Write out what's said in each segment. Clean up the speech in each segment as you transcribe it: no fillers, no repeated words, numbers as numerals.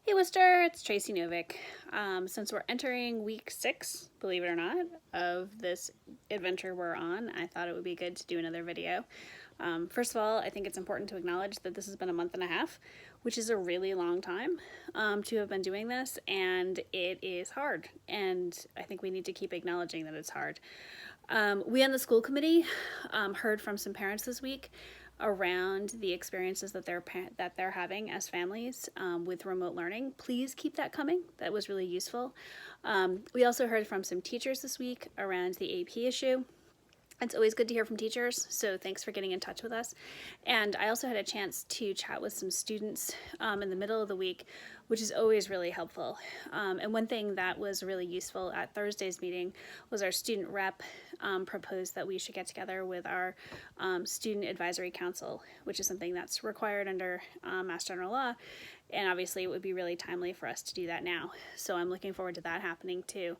Hey Worcester, it's Tracy Novick. Since we're entering week 6, believe it or not, of this adventure we're on, I thought it would be good to do another video. First of all, I think it's important to acknowledge that this has been a month and a half, which is a really long time to have been doing this, and it is hard, and I think we need to keep acknowledging that it's hard. We on the school committee heard from some parents this week around the experiences that they're having as families with remote learning. Please keep that coming. That was really useful. We also heard from some teachers this week around the AP issue. It's always good to hear from teachers, so thanks for getting in touch with us. And I also had a chance to chat with some students in the middle of the week, which is always really helpful. And one thing that was really useful at Thursday's meeting was our student rep proposed that we should get together with our student advisory council, which is something that's required under Mass General Law. And obviously it would be really timely for us to do that now. So I'm looking forward to that happening too.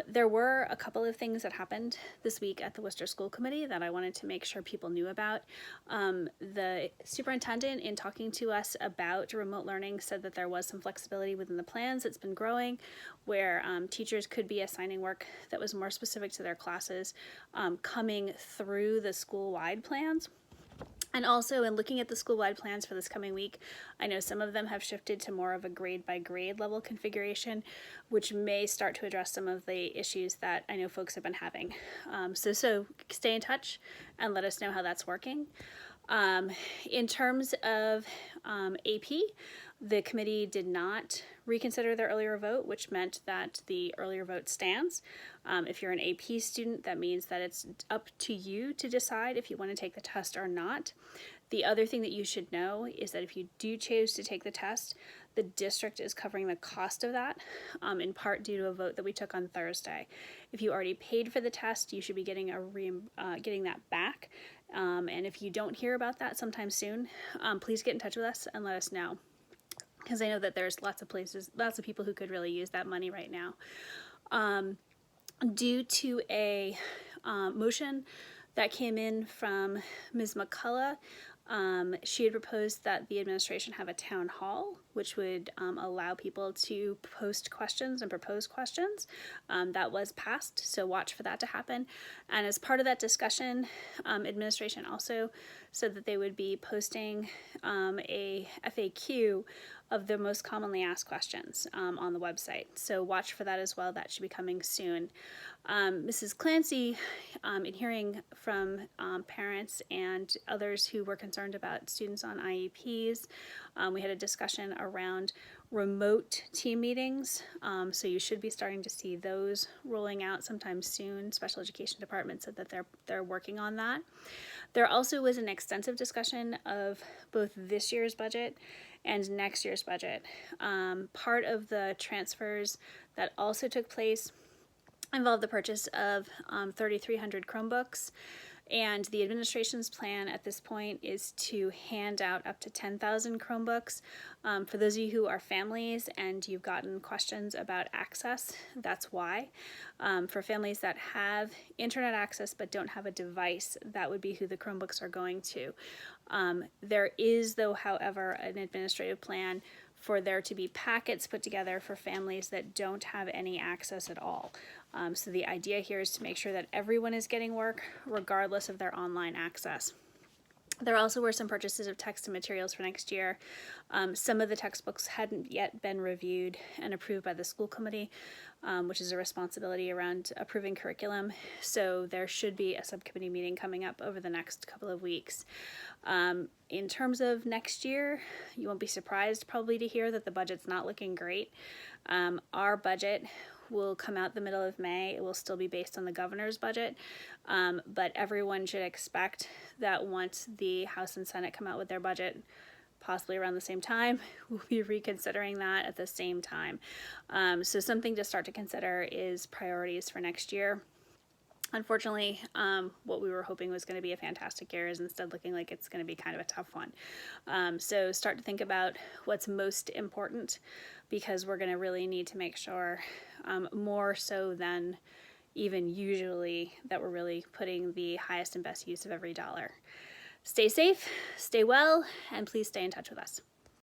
There were a couple of things that happened this week at the Worcester School Committee that I wanted to make sure people knew about. The superintendent, in talking to us about remote learning, said that there was some flexibility within the plans. It's been growing where teachers could be assigning work that was more specific to their classes coming through the school-wide plans. And also, in looking at the school-wide plans for this coming week, I know some of them have shifted to more of a grade-by-grade level configuration, which may start to address some of the issues that I know folks have been having. So stay in touch and let us know how that's working. In terms of AP, the committee did not reconsider their earlier vote, which meant that the earlier vote stands. If you're an AP student, that means that it's up to you to decide if you want to take the test or not. The other thing that you should know is that if you do choose to take the test, the district is covering the cost of that, in part due to a vote that we took on Thursday. If you already paid for the test, you should be getting getting that back. And if you don't hear about that sometime soon, please get in touch with us and let us know, because I know that there's lots of people who could really use that money right now. Due to a motion that came in from Ms. McCullough, she had proposed that the administration have a town hall, which would allow people to post questions and propose questions. That was passed, so watch for that to happen. And as part of that discussion, administration also said that they would be posting a FAQ of the most commonly asked questions on the website. So watch for that as well. That should be coming soon. Mrs. Clancy, in hearing from parents and others who were concerned about students on IEPs, we had a discussion around remote team meetings. So you should be starting to see those rolling out sometime soon. Special Education Department said that they're working on that. There also was an extensive discussion of both this year's budget and next year's budget. Part of the transfers that also took place involved the purchase of 3,300 Chromebooks, and the administration's plan at this point is to hand out up to 10,000 Chromebooks. For those of you who are families and you've gotten questions about access, that's why. For families that have internet access but don't have a device, that would be who the Chromebooks are going to. There is, though, however, an administrative plan for there to be packets put together for families that don't have any access at all. So the idea here is to make sure that everyone is getting work regardless of their online access. There also were some purchases of text and materials for next year. Some of the textbooks hadn't yet been reviewed and approved by the school committee, which is a responsibility around approving curriculum. So there should be a subcommittee meeting coming up over the next couple of weeks. In terms of next year, you won't be surprised probably to hear that the budget's not looking great. Our budget will come out the middle of May. It will still be based on the governor's budget, but everyone should expect that once the House and Senate come out with their budget, possibly around the same time, we'll be reconsidering that at the same time. So something to start to consider is priorities for next year. Unfortunately, what we were hoping was going to be a fantastic year is instead looking like it's going to be kind of a tough one. So start to think about what's most important, because we're going to really need to make sure, more so than even usually, that we're really putting the highest and best use of every dollar. Stay safe, stay well, and please stay in touch with us.